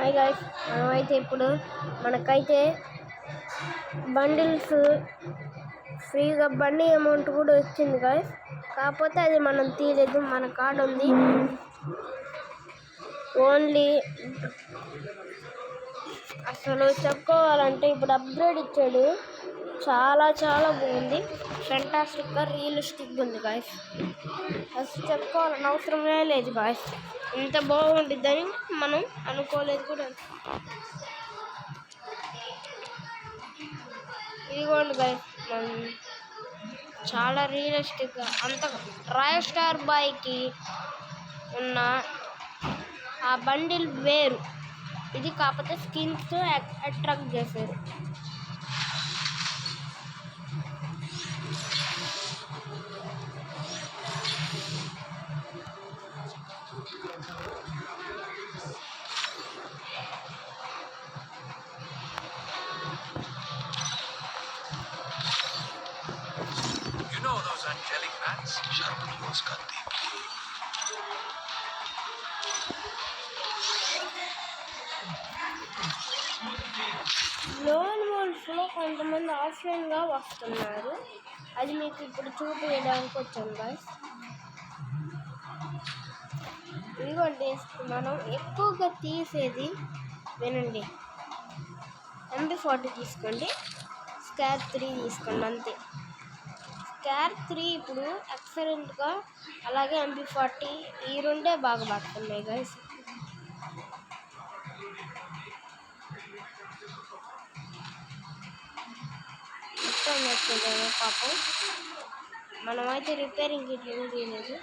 Hi guys, మనమైతే ఇప్పుడు మనకైతే బండిల్స్ ఫ్రీగా బండి అమౌంట్ కూడా వచ్చింది గైస్. కాకపోతే అది మనం తీయలేదు, మన కార్డు ఉంది. ఓన్లీ అసలు చెప్పుకోవాలంటే ఇప్పుడు అప్గ్రేడ్ ఇచ్చాడు, చాలా చాలా బాగుంది. ఫెంటాస్టిక్గా రియలిస్టిక్గా ఉంది గాయస్. అసలు చెప్పుకోవాలని అవసరమే లేదు గాయస్, ఇంత బాగుంటుందని మనం అనుకోలేదు కూడా. ఇదిగోండి గాయస్, మనం చాలా రియలిస్టిక్గా అంత రాయల్ స్టార్ బాయ్కి ఉన్న ఆ బండిల్ వేరు, ఇది కాకపోతే స్కిన్స్ అట్రాక్ట్ చేశారు. You know those angelic bats? Lone వోల్ఫ్లో కొంతమంది ఆఫ్లైన్గా వస్తున్నారు, అది మీకు ఇప్పుడు చూపించడానికి వచ్చాను గాయస్. ఇదిగోండి, మనం ఎక్కువగా తీసేది వినండి, MP40 తీసుకోండి, స్కార్ 3 తీసుకోండి, అంతే. స్కార్ 3 ఇప్పుడు ఎక్సలెంట్గా, అలాగే MP40 ఈ రెండే బాగా పడుతున్నాయి గైస్. ఇష్టం వచ్చేదేమో పాపం, మనమైతే రిపేరింగ్ కిట్ ఏమీ తీయలేదు.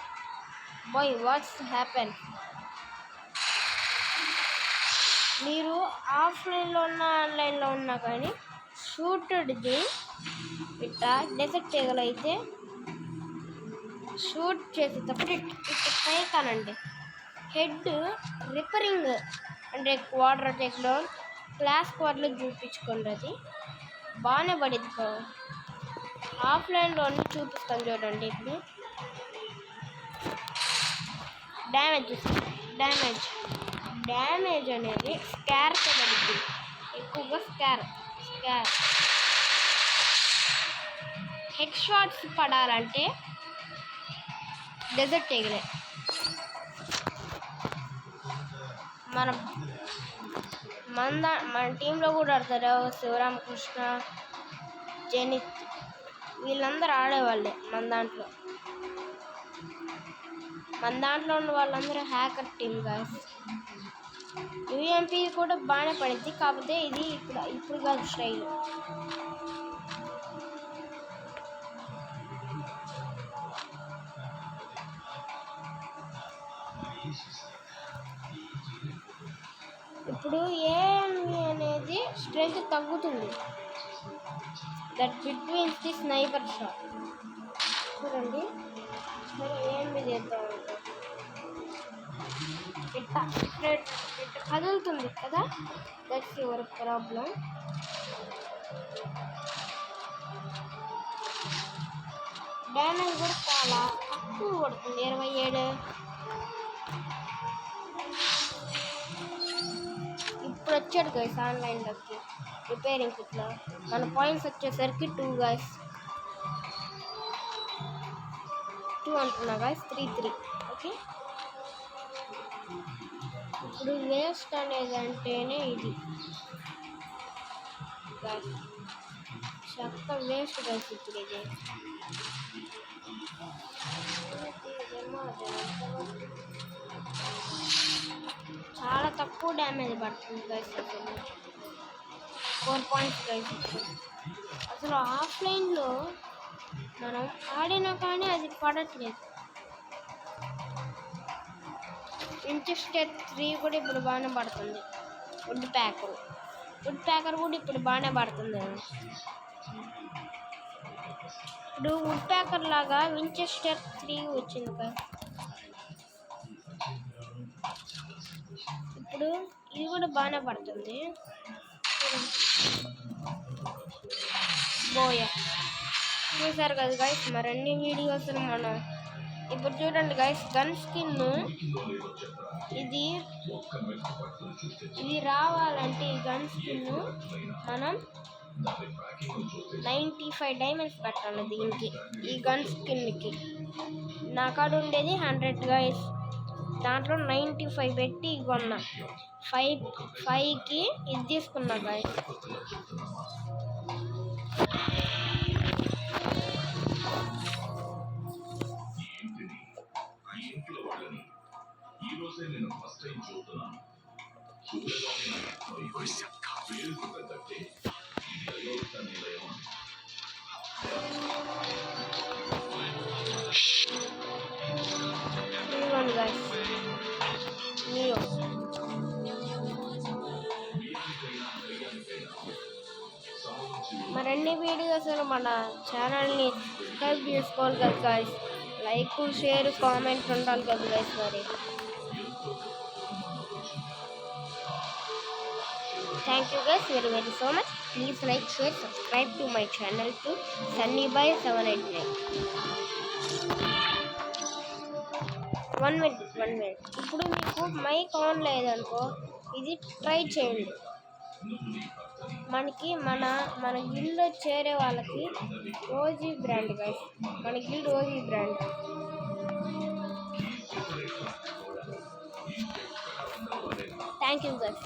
బాయ్ వాట్స్ హ్యాపెన్, మీరు ఆఫ్లైన్లో ఉన్నా ఆన్లైన్లో ఉన్నా కానీ షూటెడ్ది ఇట్లా డెసెక్ట్ చేయగలిగితే షూట్ చేసేటప్పుడు ఇట్లా పైకానండి హెడ్ రిపేరింగ్ అంటే వాటర్ టెక్లో క్లాస్ క్వార్లో చూపించుకోండి, అది బాగానే పడిద్ది. ఆఫ్లైన్లో చూపిస్తాను చూడండి. ఇప్పుడు డ్యామేజ్ అనేది స్కార్తో పడుద్ది, ఎక్కువగా స్కార్ హెడ్ షాట్స్ పడాలంటే డెజర్ట్ ఎగలే. మన టీంలో కూడా ఆడతారు, శివరామకృష్ణ, జనిత్, వీళ్ళందరూ ఆడేవాళ్ళే. మన దాంట్లో ఉన్న వాళ్ళందరూ హ్యాకర్ టీమ్ గాయస్. UMP కూడా బాగానే పడింది, కాకపోతే ఇది ఇప్పుడు కాదు స్టైల్. ఇప్పుడు AMV అనేది స్ట్రెంత్ తగ్గుతుంది, that between the sniper shot. చూడండి, సరే AMV చేద్దాం. ఇట్లా కదులుతుంది కదా, దట్స్ యువర్ ప్రాబ్లం. డ్యామేజ్ కూడా చాలా తక్కువ పడుతుంది, 27. ఇప్పుడు వచ్చాడు గైస్ ఆన్లైన్లోకి రిపేరింగ్ ఇట్లా. మన పాయింట్స్ వచ్చేసరికి 2 గైస్, 2 అంటున్నా గైస్, 3. ఓకే, ఇప్పుడు వేస్ట్ అనేది అంటేనే ఇది గైస్, చక్క వేస్ట్ గైస్. ఇప్పుడు ఇది చాలా తక్కువ డ్యామేజ్ పడుతుంది గైస్, అసలు 4 పాయింట్స్ గైస్. అసలు ఆఫ్లైన్లో మనం ఆడినా కానీ అది పడట్లేదు. వించెస్టర్ 3 కూడా ఇప్పుడు బాగానే పడుతుంది. వుడ్ ప్యాకర్ కూడా ఇప్పుడు బాగానే పడుతుంది. ఇప్పుడు వుడ్ ప్యాకర్ లాగా వించెస్టర్ 3 వచ్చింది కదా, ఇప్పుడు ఇది కూడా బాగానే పడుతుంది. బోయ చూసారు కదా గైస్, మరిన్ని వీడియోస్ మనం ఇప్పుడు చూడండి గైస్, గన్ స్కిన్ ఇది రావాలంటే ఈ గన్ స్కిన్ మనం 95 డైమండ్స్ పెట్టాలి దీనికి. ఈ గన్ స్కిన్కి నా కాడ ఉండేది 100 గైస్, దాంట్లో 95 పెట్టి కొన్నా. 5కి ఇది తీసుకున్నా గైస్. ఇదిగోండి గైస్, మీరు మరిన్ని వీడియోస్ మన ఛానల్ని సబ్స్క్రైబ్ చేసుకోవాలి కదా గైస్. లైక్, షేర్, కామెంట్ ఉండాలి కదా గైస్. మరి thank you guys very so much. Please like, share, subscribe to my channel to Sunnyboy789. 1 minute. ఇప్పుడు మీకు మైక్ ఆన్ లేదనుకో, ఇది ట్రై చేయండి. మనకి మన గిల్డ్లో చేరే వాళ్ళకి ఓజీ బ్రాండ్ గైస్, మన guild OG brand. Thank you guys.